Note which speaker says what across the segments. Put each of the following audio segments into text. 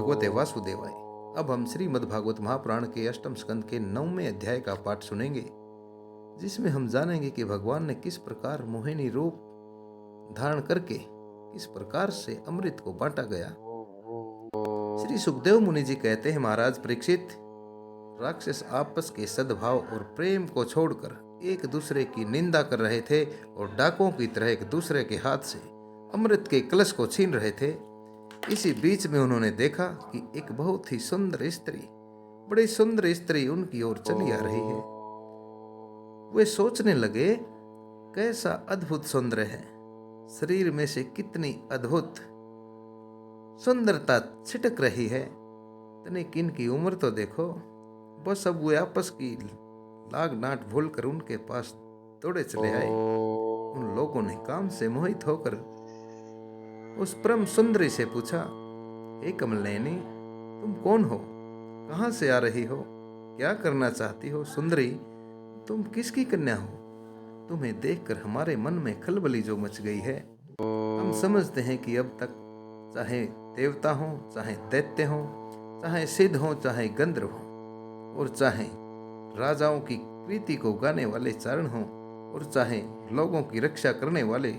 Speaker 1: भगवते वासुदेवाय। अब हम श्रीमद् भागवत महापुराण के अष्टम स्कंद के 9वें अध्याय का पाठ सुनेंगे, जिसमें हम जानेंगे कि भगवान ने किस प्रकार मोहिनी रूप धारण करके किस प्रकार से अमृत को बांटा गया। श्री सुखदेव मुनि जी कहते हैं, महाराज परीक्षित, राक्षस आपस के सद्भाव और प्रेम को छोड़कर एक दूसरे की निंदा कर रहे थे और डाकुओं की तरह एक दूसरे के हाथ से अमृत के कलश को छीन रहे थे। इसी बीच में उन्होंने देखा कि एक बहुत ही सुंदर स्त्री, बड़ी सुंदर स्त्री उनकी ओर चली आ रही है। वे सोचने लगे, कैसा अद्भुत सौंदर्य है, शरीर में से कितनी अद्भुत सुंदरता छिटक रही है। तनिक इनकी उम्र तो देखो। बस अब वे आपस की लाग नाट भूलकर उनके पास दौड़े चले आए। उन लोगों ने काम से मोहित होकर उस परम सुंदरी से पूछा, हे कमलनयनी, तुम कौन हो, कहाँ से आ रही हो, क्या करना चाहती हो? सुंदरी, तुम किसकी कन्या हो? तुम्हें देखकर हमारे मन में खलबली जो मच गई है। हम समझते हैं कि अब तक चाहे देवता हो, चाहे दैत्य हो, चाहे सिद्ध हो, चाहे गंधर्व हो, और चाहे राजाओं की कृति को गाने वाले चारण हो, और चाहे लोगों की रक्षा करने वाले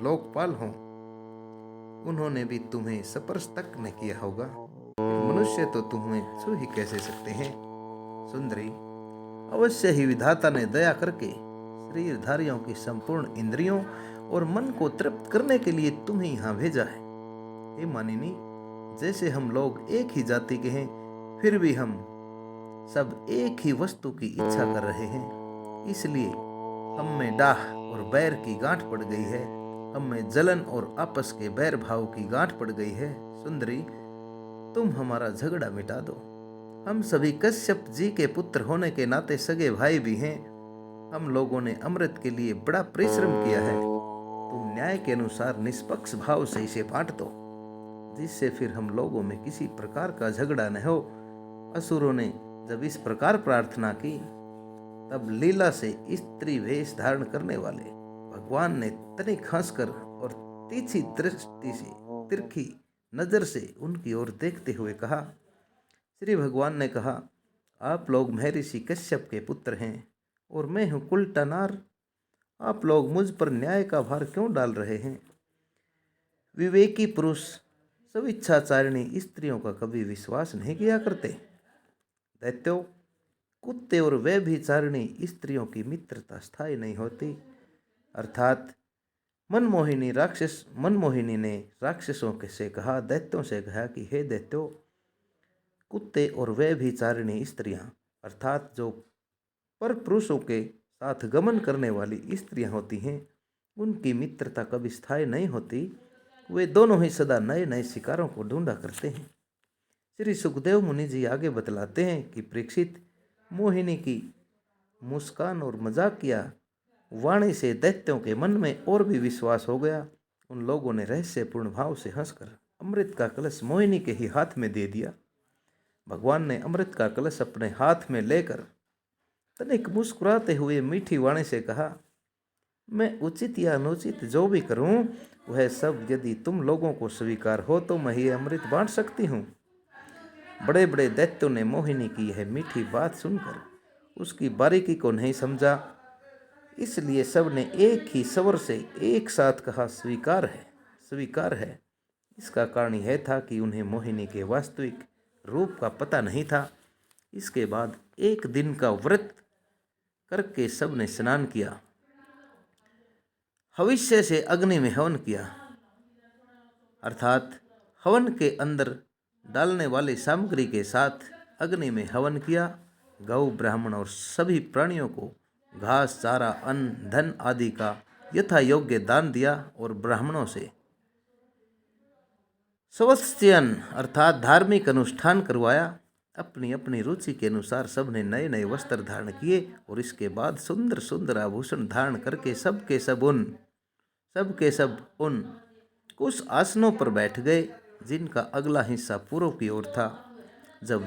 Speaker 1: लोकपाल हों, उन्होंने भी तुम्हें स्पर्श तक न किया होगा। मनुष्य तो तुम्हें छू ही कैसे सकते हैं। सुंदरी, अवश्य ही विधाता ने दया करके शरीरधारियों की संपूर्ण इंद्रियों और मन को तृप्त करने के लिए तुम्हें यहाँ भेजा है। हे मानिनी, जैसे हम लोग एक ही जाति के हैं, फिर भी हम सब एक ही वस्तु की इच्छा कर रहे हैं। इसलिए हम में डाह और बैर की गांठ पड़ गई है, हम में जलन और आपस के बैर भाव की गांठ पड़ गई है। सुंदरी, तुम हमारा झगड़ा मिटा दो। हम सभी कश्यप जी के पुत्र होने के नाते सगे भाई भी हैं। हम लोगों ने अमृत के लिए बड़ा परिश्रम किया है। तुम न्याय के अनुसार निष्पक्ष भाव से इसे बांट दो, जिससे फिर हम लोगों में किसी प्रकार का झगड़ा न हो। असुरों ने जब इस प्रकार प्रार्थना की, तब लीला से स्त्री वेश धारण करने वाले भगवान ने तनिक हंसकर और तीखी दृष्टि से, तिरछी नजर से उनकी ओर देखते हुए कहा। श्री भगवान ने कहा, आप लोग महर्षि कश्यप के पुत्र हैं और मैं हूँ कुलटा नार। आप लोग मुझ पर न्याय का भार क्यों डाल रहे हैं? विवेकी पुरुष स्वेच्छाचारिणी स्त्रियों का कभी विश्वास नहीं किया करते। दैत्यों, कुत्ते और व्यभिचारिणी स्त्रियों की मित्रता स्थायी नहीं होती। अर्थात मनमोहिनी ने राक्षसों से कहा, दैत्यों से कहा कि हे दैत्यों, कुत्ते और व्यभिचारिणी स्त्रियां, अर्थात जो पर पुरुषों के साथ गमन करने वाली स्त्रियां होती हैं, उनकी मित्रता कभी स्थायी नहीं होती। वे दोनों ही सदा नए नए शिकारों को ढूंढा करते हैं। श्री सुखदेव मुनि जी आगे बतलाते हैं कि परीक्षित, मोहिनी की मुस्कान और मजाकिया वाणी से दैत्यों के मन में और भी विश्वास हो गया। उन लोगों ने रहस्यपूर्ण भाव से हंसकर अमृत का कलश मोहिनी के ही हाथ में दे दिया। भगवान ने अमृत का कलश अपने हाथ में लेकर तनिक मुस्कुराते हुए मीठी वाणी से कहा, मैं उचित या अनुचित जो भी करूं, वह सब यदि तुम लोगों को स्वीकार हो तो मैं ये अमृत बांट सकती हूँ। बड़े बड़े दैत्यों ने मोहिनी की यह मीठी बात सुनकर उसकी बारीकी को नहीं समझा, इसलिए सब ने एक ही स्वर से एक साथ कहा, स्वीकार है, स्वीकार है। इसका कारण यह था कि उन्हें मोहिनी के वास्तविक रूप का पता नहीं था। इसके बाद एक दिन का व्रत करके सब ने स्नान किया, हविष्य से अग्नि में हवन किया, अर्थात हवन के अंदर डालने वाली सामग्री के साथ अग्नि में हवन किया। गौ, ब्राह्मण और सभी प्राणियों को घास, चारा, अन्न, धन आदि का यथा योग्य दान दिया और ब्राह्मणों से स्वस्त्यन अर्थात धार्मिक अनुष्ठान करवाया। अपनी अपनी रुचि के अनुसार सब ने नए नए वस्त्र धारण किए और इसके बाद सुंदर सुंदर आभूषण धारण करके सब के सब उन कुछ आसनों पर बैठ गए, जिनका अगला हिस्सा पूर्व की ओर था। जब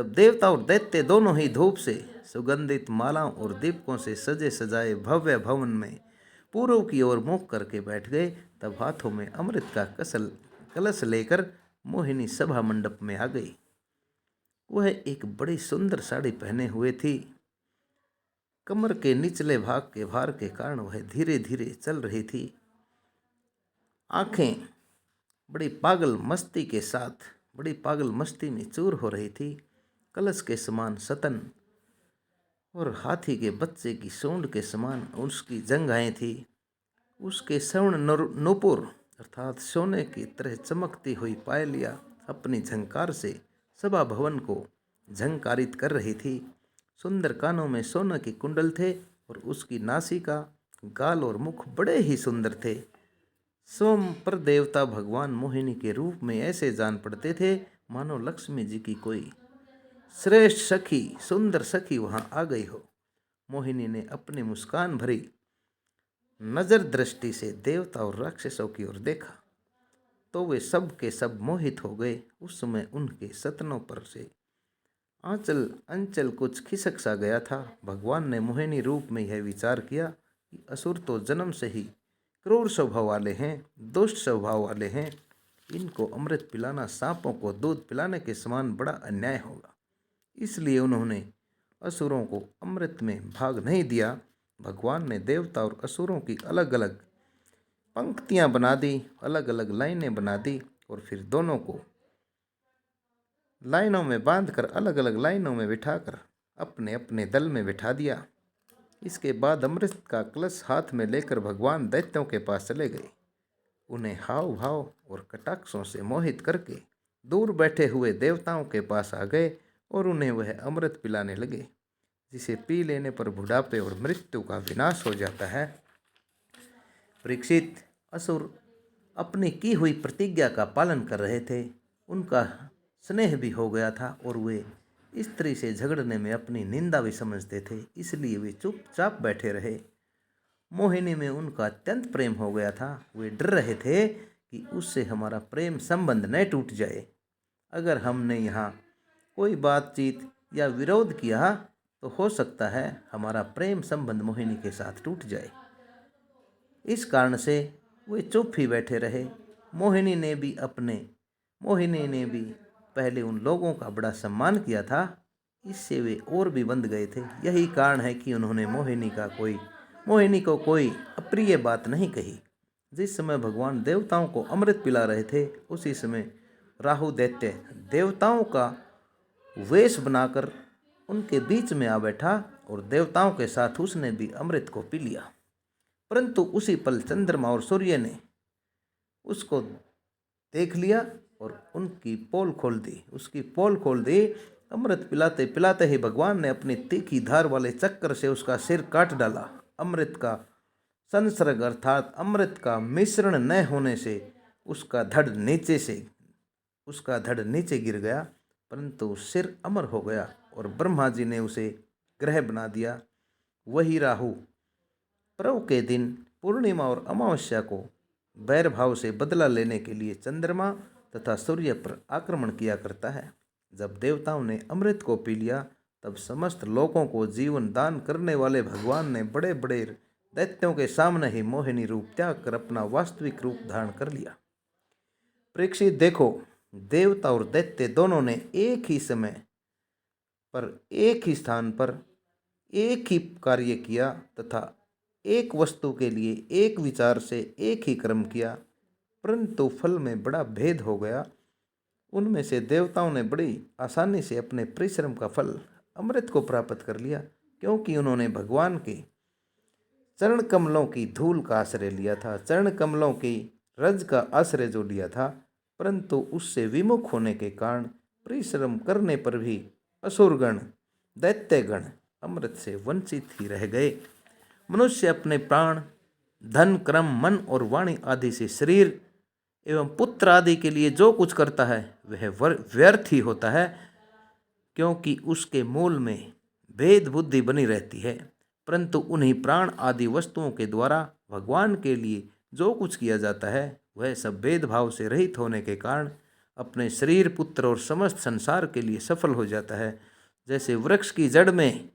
Speaker 1: देवता और दैत्य दोनों ही धूप से सुगंधित मालाओं और दीपकों से सजे सजाए भव्य भवन में पूर्व की ओर मुख करके बैठ गए, तब हाथों में अमृत का कलश लेकर मोहिनी सभा मंडप में आ गई। वह एक बड़ी सुंदर साड़ी पहने हुए थी। कमर के निचले भाग के भार के कारण वह धीरे धीरे चल रही थी। आंखें बड़ी पागल मस्ती में चूर हो रही थी। कलश के समान सतन और हाथी के बच्चे की सूंड के समान उसकी जंघाएं थी। उसके स्वर्ण नूपुर अर्थात सोने की तरह चमकती हुई पायलियां अपनी झंकार से सभा भवन को झंकारित कर रही थी। सुंदर कानों में सोने के कुंडल थे और उसकी नासिका, गाल और मुख बड़े ही सुंदर थे। सोम पर देवता भगवान मोहिनी के रूप में ऐसे जान पड़ते थे मानो लक्ष्मी जी की कोई श्रेष्ठ सखी, सुंदर सखी वहां आ गई हो। मोहिनी ने अपनी मुस्कान भरी नजर दृष्टि से देवता और राक्षसों की ओर देखा तो वे सब के सब मोहित हो गए। उस समय उनके सतनों पर से अंचल कुछ खिसक सा गया था। भगवान ने मोहिनी रूप में यह विचार किया कि असुर तो जन्म से ही क्रूर स्वभाव वाले हैं, दुष्ट स्वभाव वाले हैं। इनको अमृत पिलाना सांपों को दूध पिलाने के समान बड़ा अन्याय होगा। इसलिए उन्होंने असुरों को अमृत में भाग नहीं दिया। भगवान ने देवता और असुरों की अलग अलग पंक्तियां बना दी, अलग अलग लाइनें बना दी और फिर दोनों को लाइनों में बांधकर अलग अलग लाइनों में बिठाकर अपने अपने दल में बिठा दिया। इसके बाद अमृत का कलश हाथ में लेकर भगवान दैत्यों के पास चले गए। उन्हें हाव भाव और कटाक्षों से मोहित करके दूर बैठे हुए देवताओं के पास आ गए और उन्हें वह अमृत पिलाने लगे जिसे पी लेने पर बुढ़ापे और मृत्यु का विनाश हो जाता है। परीक्षित, असुर अपनी की हुई प्रतिज्ञा का पालन कर रहे थे। उनका स्नेह भी हो गया था और वे स्त्री से झगड़ने में अपनी निंदा भी समझते थे, इसलिए वे चुपचाप बैठे रहे। मोहिनी में उनका अत्यंत प्रेम हो गया था। वे डर रहे थे कि उससे हमारा प्रेम संबंध न टूट जाए। अगर हमने यहाँ कोई बातचीत या विरोध किया तो हो सकता है हमारा प्रेम संबंध मोहिनी के साथ टूट जाए। इस कारण से वे चुप ही बैठे रहे। मोहिनी ने भी पहले उन लोगों का बड़ा सम्मान किया था, इससे वे और भी बंध गए थे। यही कारण है कि उन्होंने मोहिनी को कोई अप्रिय बात नहीं कही। जिस समय भगवान देवताओं को अमृत पिला रहे थे उसी समय राहु दैत्य देवताओं का वेश बनाकर उनके बीच में आ बैठा और देवताओं के साथ उसने भी अमृत को पी लिया। परंतु उसी पल चंद्रमा और सूर्य ने उसको देख लिया और उसकी पोल खोल दी। अमृत पिलाते पिलाते ही भगवान ने अपनी तीखी धार वाले चक्कर से उसका सिर काट डाला। अमृत का संसर्ग अर्थात अमृत का मिश्रण न होने से उसका धड़ नीचे गिर गया, परंतु सिर अमर हो गया और ब्रह्मा जी ने उसे ग्रह बना दिया। वही राहु पर्व के दिन पूर्णिमा और अमावस्या को बैर भाव से बदला लेने के लिए चंद्रमा तथा सूर्य पर आक्रमण किया करता है। जब देवताओं ने अमृत को पी लिया तब समस्त लोगों को जीवन दान करने वाले भगवान ने बड़े बड़े दैत्यों के सामने ही मोहिनी रूप त्याग कर अपना वास्तविक रूप धारण कर लिया। परीक्षित देखो, देवता और दैत्य दोनों ने एक ही समय पर एक ही स्थान पर एक ही कार्य किया तथा एक वस्तु के लिए एक विचार से एक ही कर्म किया, परंतु फल में बड़ा भेद हो गया। उनमें से देवताओं ने बड़ी आसानी से अपने परिश्रम का फल अमृत को प्राप्त कर लिया, क्योंकि उन्होंने भगवान के चरण कमलों की धूल का आश्रय लिया था, चरण कमलों की रज का आश्रय जो लिया था। परंतु उससे विमुख होने के कारण परिश्रम करने पर भी असुरगण दैत्यगण अमृत से वंचित ही रह गए। मनुष्य अपने प्राण, धन, क्रम, मन और वाणी आदि से शरीर एवं पुत्र आदि के लिए जो कुछ करता है वह व्यर्थ ही होता है, क्योंकि उसके मूल में भेद बुद्धि बनी रहती है। परंतु उन्हीं प्राण आदि वस्तुओं के द्वारा भगवान के लिए जो कुछ किया जाता है वह सब भेदभाव से रहित होने के कारण अपने शरीर, पुत्र और समस्त संसार के लिए सफल हो जाता है। जैसे वृक्ष की जड़ में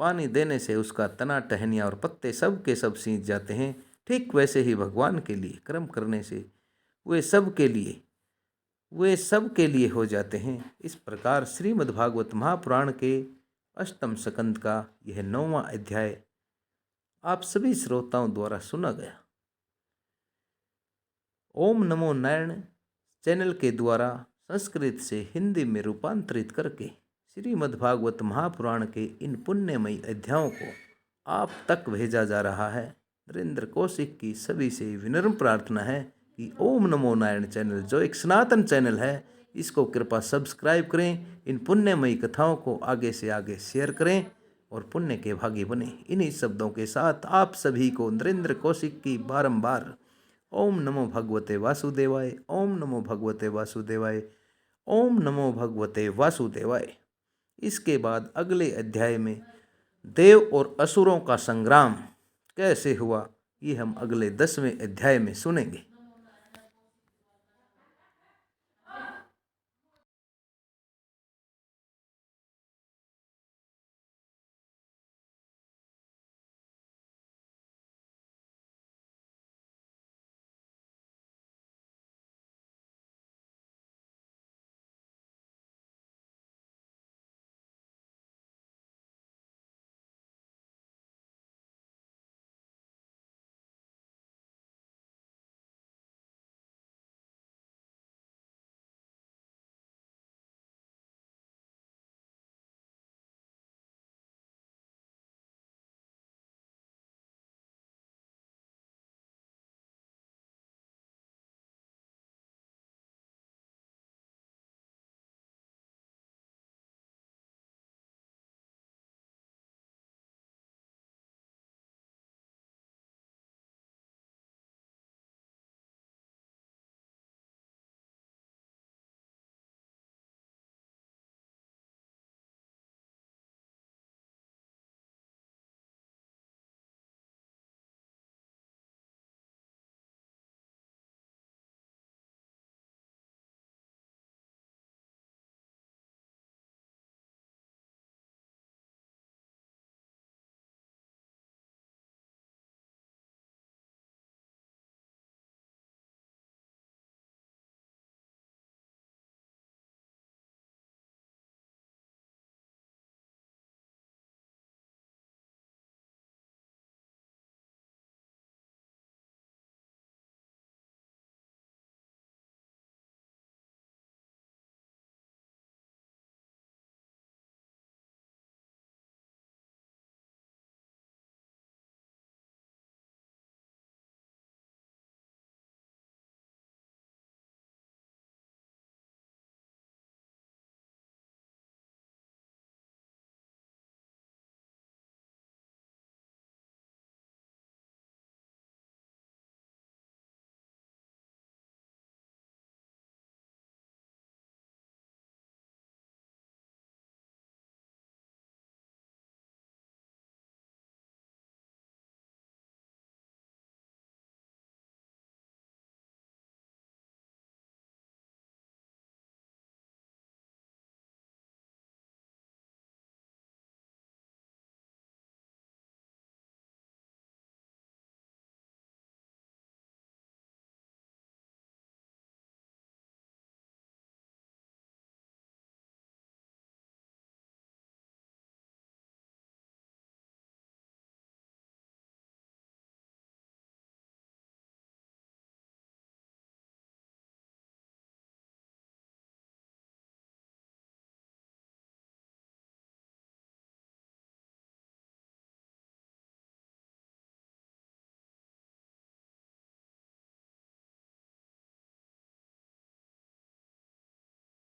Speaker 1: पानी देने से उसका तना, टहनियाँ और पत्ते सब के सब सींच जाते हैं, ठीक वैसे ही भगवान के लिए कर्म करने से वे सब के लिए वे सब के लिए हो जाते हैं। इस प्रकार श्रीमद्भागवत महापुराण के अष्टम स्कंद का यह 9वां अध्याय आप सभी श्रोताओं द्वारा सुना गया। ओम नमो नारायण चैनल के द्वारा संस्कृत से हिंदी में रूपांतरित करके श्रीमद्भागवत महापुराण के इन पुण्यमयी अध्यायों को आप तक भेजा जा रहा है। नरेंद्र कौशिक की सभी से विनम्र प्रार्थना है कि ओम नमो नारायण चैनल जो एक सनातन चैनल है, इसको कृपया सब्सक्राइब करें। इन पुण्यमयी कथाओं को आगे से आगे शेयर करें और पुण्य के भागी बने। इन्हीं शब्दों के साथ आप सभी को नरेंद्र कौशिक की बारंबार ओम नमो भगवते वासुदेवाय, ओम नमो भगवते वासुदेवाय, ओम नमो भगवते वासुदेवाय। इसके बाद अगले अध्याय में देव और असुरों का संग्राम कैसे हुआ, ये हम अगले 10वें अध्याय में सुनेंगे।